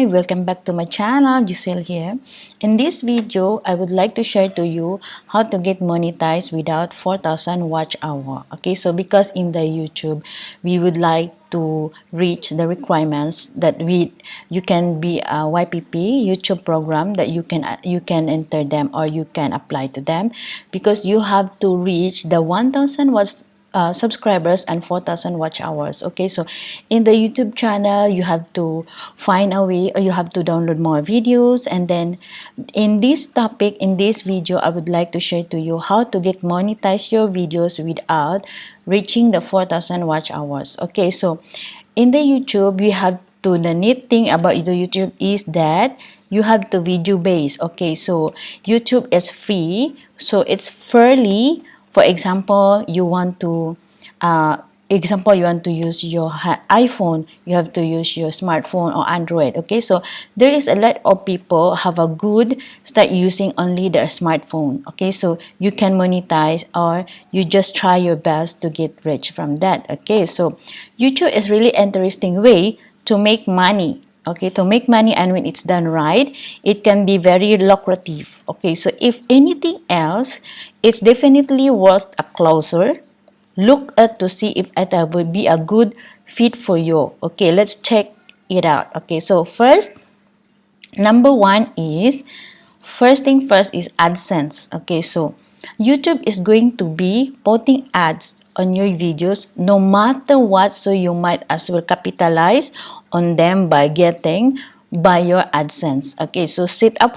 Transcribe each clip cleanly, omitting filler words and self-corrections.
Hi, welcome back to my channel. Jhaycell here. In this video, I would like to share to you how to get monetized without 4,000 watch hour. Okay, so because in the YouTube, we would like to reach the requirements that you can be a YPP YouTube program that you can enter them or you can apply to them, because you have to reach the 1,000 watch subscribers and 4,000 watch hours. Okay, so in the YouTube channel, you have to find a way, or you have to download more videos. And then in this topic, in this video, I would like to share to you how to get monetize your videos without reaching the 4,000 watch hours. Okay, so in the YouTube, the neat thing about the YouTube is that you have to video base. Okay, so YouTube is free, so it's fairly. For example, you want to use your iPhone, you have to use your smartphone or Android. Okay, so there is a lot of people have a good start using only their smartphone. Okay, so you can monetize, or you just try your best to get rich from that. Okay, so YouTube is really interesting way to make money. Okay, to make money, and when it's done right, it can be very lucrative. Okay, so if anything else, it's definitely worth a closer look at to see if it would be a good fit for you. Okay, let's check it out. Okay, so first thing first is AdSense. Okay, so YouTube is going to be putting ads on your videos no matter what, so you might as well capitalize on them by getting by your AdSense. Okay, so set up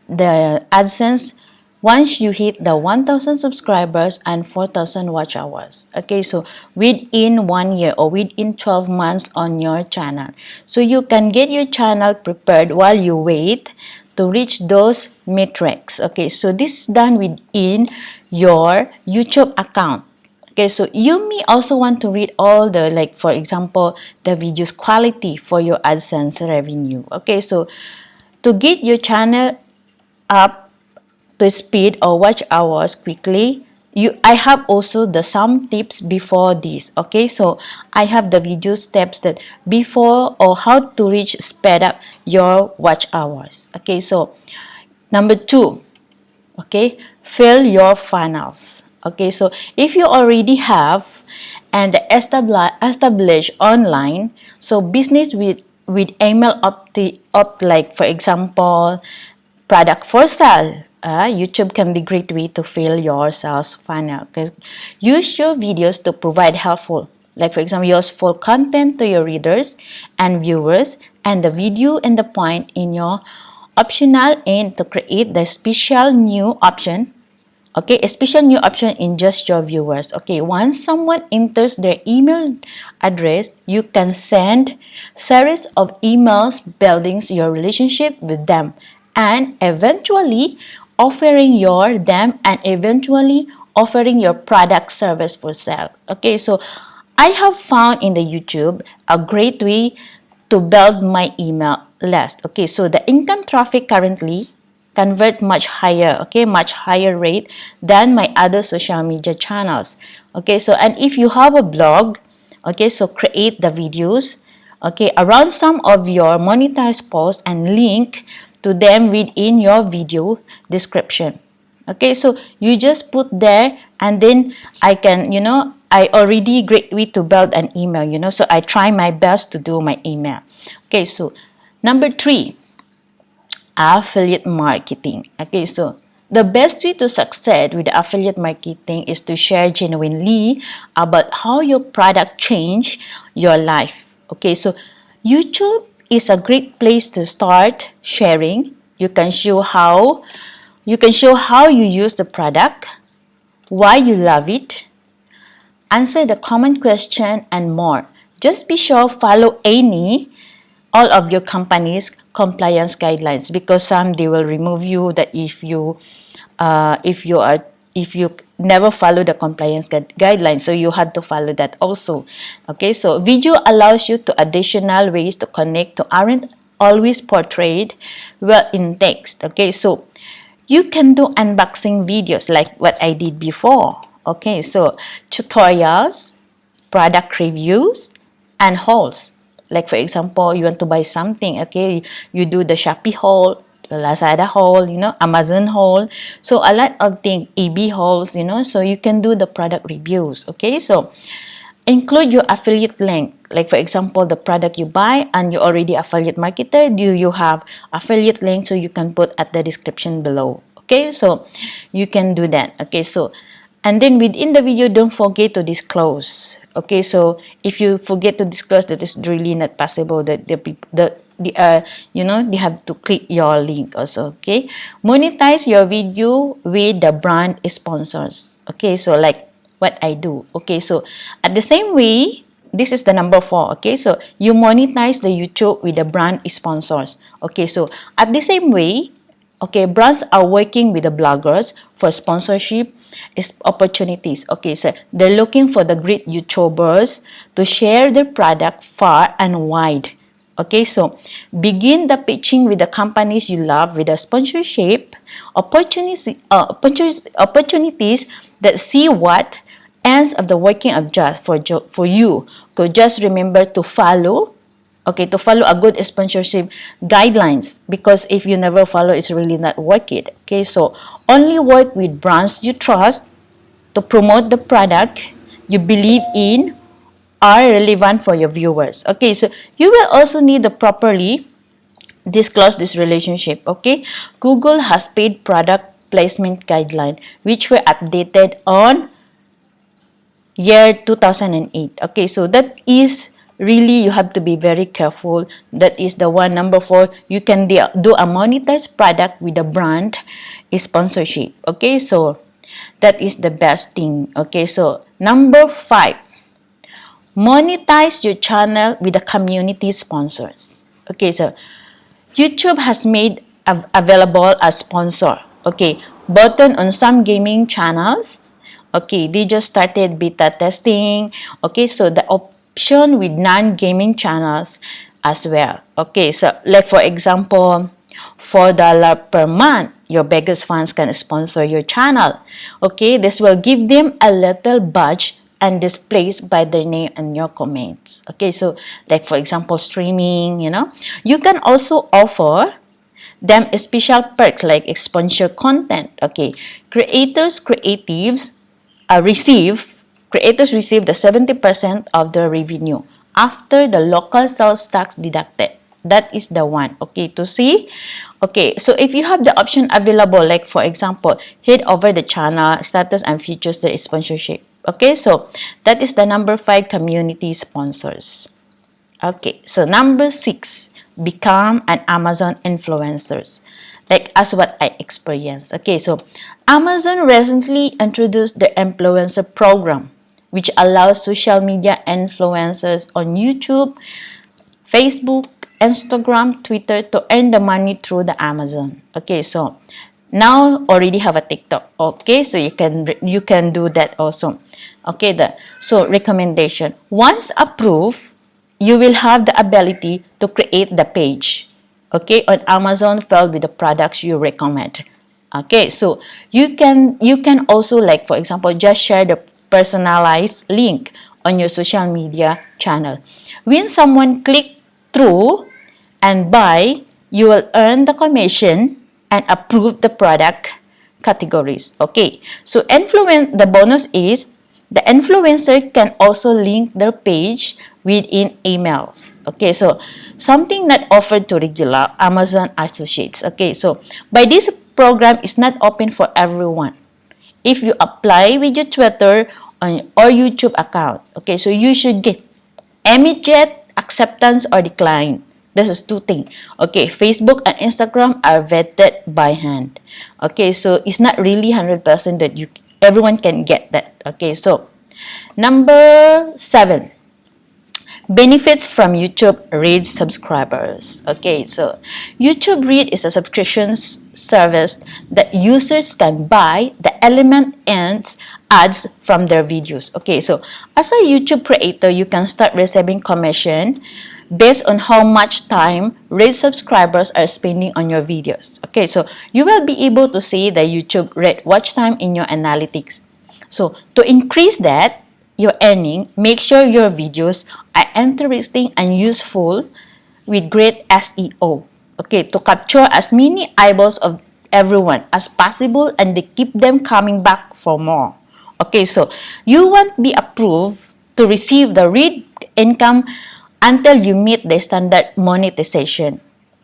the AdSense once you hit the 1,000 subscribers and 4,000 watch hours. Okay, so within 1 year or within 12 months on your channel. So you can get your channel prepared while you wait to reach those metrics. Okay, so this is done within your YouTube account. Okay, so you may also want to read all the, like for example, the video's quality for your AdSense revenue. Okay, so to get your channel up to speed or watch hours quickly, I have also some tips before this. Okay, so I have the video steps that before, or how to reach speed up your watch hours. Okay, so number 2, okay, fill your funnels. Okay, so if you already have and establish online, so business with email like for example, product for sale, YouTube can be a great way to fill your sales funnel. Use your videos to provide helpful, like for example, useful content to your readers and viewers, and the video and the point in your optional end to create the special new option. Okay, a special new option in just your viewers. Okay, once someone enters their them address, you can send series of emails building your relationship with them, and eventually offering your product service for sale. Okay, so I have found in the YouTube a great way to build my email list. Okay, so the income traffic currently convert much higher, okay, much higher rate than my other social media channels. Okay, so and if you have a blog, okay, so create the videos, okay, around some of your monetized posts and link to them within your video description. Okay, so you just put there, and then I already great way to build an email, so I try my best to do my email. Okay, so number 3, affiliate marketing. Okay, so the best way to succeed with affiliate marketing is to share genuinely about how your product changed your life. Okay, so YouTube is a great place to start sharing. You can show how you use the product, why you love it, answer the common question, and more. Just be sure follow all of your company's compliance guidelines, because some they will remove you that if you never follow the compliance guidelines, so you had to follow that also. Okay, so video allows you to additional ways to connect to aren't always portrayed well in text. Okay, so you can do unboxing videos like what I did before. Okay, so tutorials, product reviews, and hauls. Like for example, you want to buy something, okay, you do the Shopee haul, the Lazada haul, Amazon haul. So a lot of things, EB hauls, so you can do the product reviews, okay? So include your affiliate link. Like for example, the product you buy and you already affiliate marketer, do you have affiliate link, so you can put at the description below. Okay, so you can do that. Okay, so and then within the video, don't forget to disclose. Okay, so if you forget to disclose, that is really not possible, that the people they have to click your link also. Okay, monetize your video with the brand sponsors. Okay, so like what I do. Okay, so at the same way, this is the number 4. Okay, so you monetize the YouTube with the brand sponsors. Okay, so at the same way, okay, brands are working with the bloggers for sponsorship opportunities. Okay, so they're looking for the great YouTubers to share their product far and wide. Okay, so begin the pitching with the companies you love with a sponsorship opportunities that see what ends of the working of just for you. So just remember to follow. Okay, to follow a good sponsorship guidelines, because if you never follow, it's really not worth it. Okay, so only work with brands you trust to promote the product you believe in are relevant for your viewers. Okay, so you will also need to properly disclose this relationship. Okay, Google has paid product placement guideline, which were updated on year 2008. Okay, so that is really, you have to be very careful. That is the one. Number 4, you can do a monetized product with a brand sponsorship. Okay, so that is the best thing. Okay, so number 5, monetize your channel with the community sponsors. Okay, so YouTube has made available a sponsor, okay, button on some gaming channels. Okay, they just started beta testing. Okay, so the option with non-gaming channels as well. Okay, so like for example, $4 per month, your biggest fans can sponsor your channel. Okay, this will give them a little badge and displays by their name and your comments. Okay, so like for example, streaming, you can also offer them special perks like sponsor content. Okay, creators receive the 70% of the revenue after the local sales tax deducted. That is the one. Okay, to see. Okay, so if you have the option available, like for example, head over the channel status and features the sponsorship. Okay, so that is the number 5, community sponsors. Okay, so number 6, become an Amazon influencers, like as what I experienced. Okay, so Amazon recently introduced the influencer program, which allows social media influencers on YouTube, Facebook, Instagram, Twitter to earn the money through the Amazon. Okay, so now already have a TikTok. Okay, so you can do that also. Okay, so recommendation, once approved, you will have the ability to create the page, okay, on Amazon filled with the products you recommend. Okay, so you can also, like for example, just share the personalized link on your social media channel. When someone click through and buy, you will earn the commission and approve the product categories. Okay, so the bonus is the influencer can also link their page within emails. Okay, so something not offered to regular Amazon associates. Okay, so by this program is not open for everyone. If you apply with your Twitter or YouTube account, okay, so you should get immediate acceptance or decline. This is 2 things. Okay, Facebook and Instagram are vetted by hand. Okay, so it's not really 100% that everyone can get that. Okay, so number 7, benefits from YouTube Red subscribers. Okay, so YouTube Red is a subscription service that users can buy the element and ads from their videos. Okay, so as a YouTube creator, you can start receiving commission based on how much time Red subscribers are spending on your videos. Okay, so you will be able to see the YouTube Red watch time in your analytics. So to increase that, your earning, make sure your videos are interesting and useful with great SEO. Okay, to capture as many eyeballs of everyone as possible and they keep them coming back for more. Okay, so you won't be approved to receive the read income until you meet the standard monetization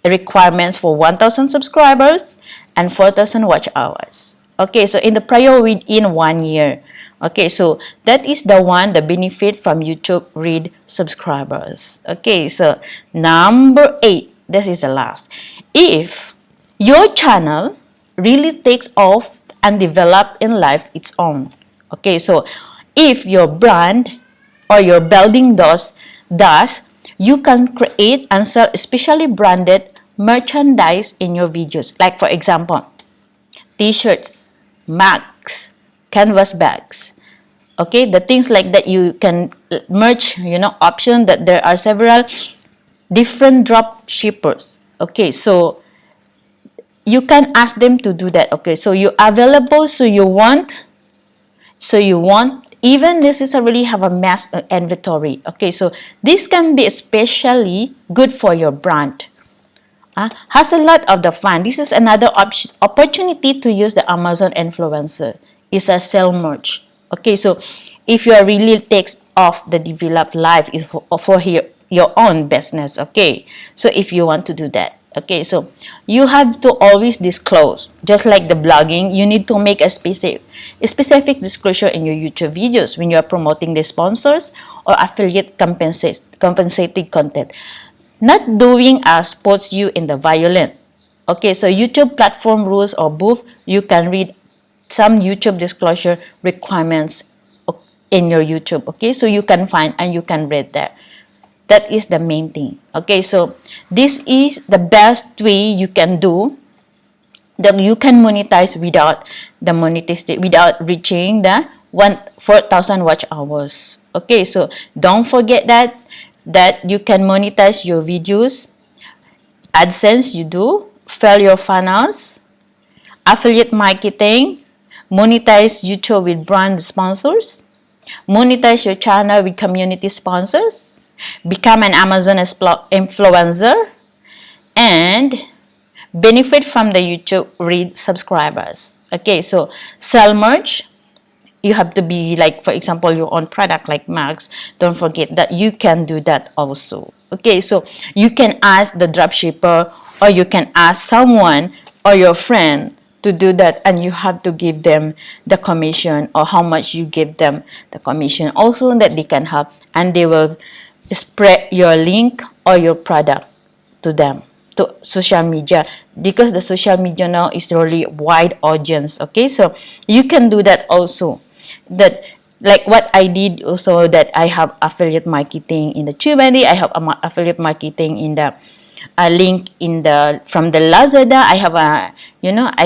requirements for 1,000 subscribers and 4,000 watch hours. Okay, so in the prior within 1 year. Okay, so that is the one, the benefit from YouTube read subscribers. Okay, so number 8, this is the last. If your channel really takes off and develop in life its own. Okay, so if your brand or your building does, you can create and sell especially branded merchandise in your videos. Like for example, t-shirts, mugs, canvas bags. Okay, the things like that you can merch, option that there are several different drop shippers. Okay, so you can ask them to do that. Okay, so you're available, so you want even necessarily have a mass inventory. Okay, so this can be especially good for your brand. Has a lot of the fun. This is another opportunity to use the Amazon influencer. Is a sell merch. Okay, so if you are really takes off the developed life is for your own business. Okay, so if you want to do that. Okay, so you have to always disclose, just like the blogging. You need to make a specific disclosure in your YouTube videos when you are promoting the sponsors or affiliate compensating content. Not doing as puts you in the violent. Okay, so YouTube platform rules or both, you can read some YouTube disclosure requirements in your YouTube. Okay, so you can find and you can read there. That is the main thing. Okay, so this is the best way you can do that you can monetize without the monetization, without reaching the 4,000 watch hours. Okay, so don't forget that you can monetize your videos, AdSense you do, fill your funnels, affiliate marketing, monetize YouTube with brand sponsors, monetize your channel with community sponsors, become an Amazon influencer, and benefit from the YouTube read subscribers. Okay, so sell merch. You have to be like, for example, your own product like Max. Don't forget that you can do that also. Okay, so you can ask the dropshipper or you can ask someone or your friend to do that, and you have to give them the commission or how much you give them the commission also, that they can help and they will spread your link or your product to them, to social media, because the social media now is really wide audience. Okay, so you can do that also. That like what I did also, that I have affiliate marketing in the TubeBuddy, I have affiliate marketing in the link in the from the Lazada, I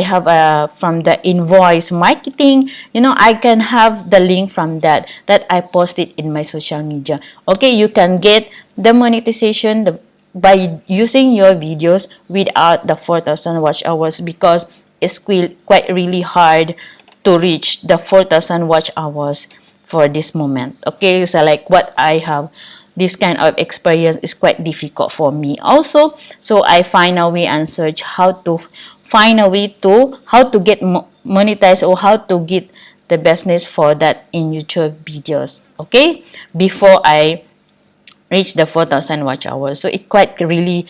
have from the invoice marketing, I can have the link from that I posted in my social media. Okay, you can get the monetization by using your videos without the 4,000 watch hours, because it's quite really hard to reach the 4,000 watch hours for this moment. Okay, so like what I have, this kind of experience is quite difficult for me also. So I find a way and search how to find a way to how to get monetized or how to get the business for that in YouTube videos. Okay, before I reach the 4,000 watch hours. So it quite really,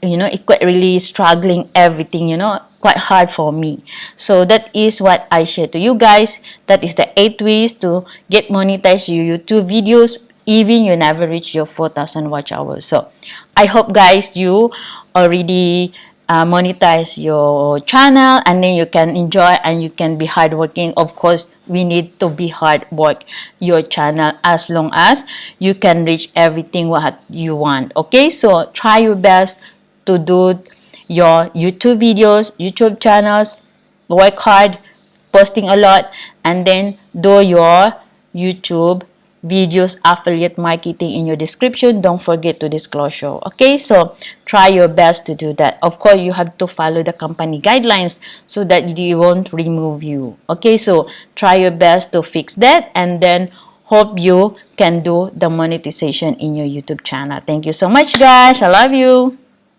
it quite really struggling everything, quite hard for me. So that is what I share to you guys. That is the 8 ways to get monetized your YouTube videos even you never reach your 4,000 watch hours. So I hope guys you already monetize your channel, and then you can enjoy and you can be hardworking. Of course, we need to be hard work your channel as long as you can reach everything what you want. Okay, so try your best to do your YouTube videos, YouTube channels, work hard, posting a lot, and then do your YouTube videos affiliate marketing in your description. Don't forget to disclosure. Okay, so try your best to do that. Of course, you have to follow the company guidelines so that they won't remove you. Okay, so try your best to fix that, and then hope you can do the monetization in your YouTube channel. Thank you so much, guys. I love you.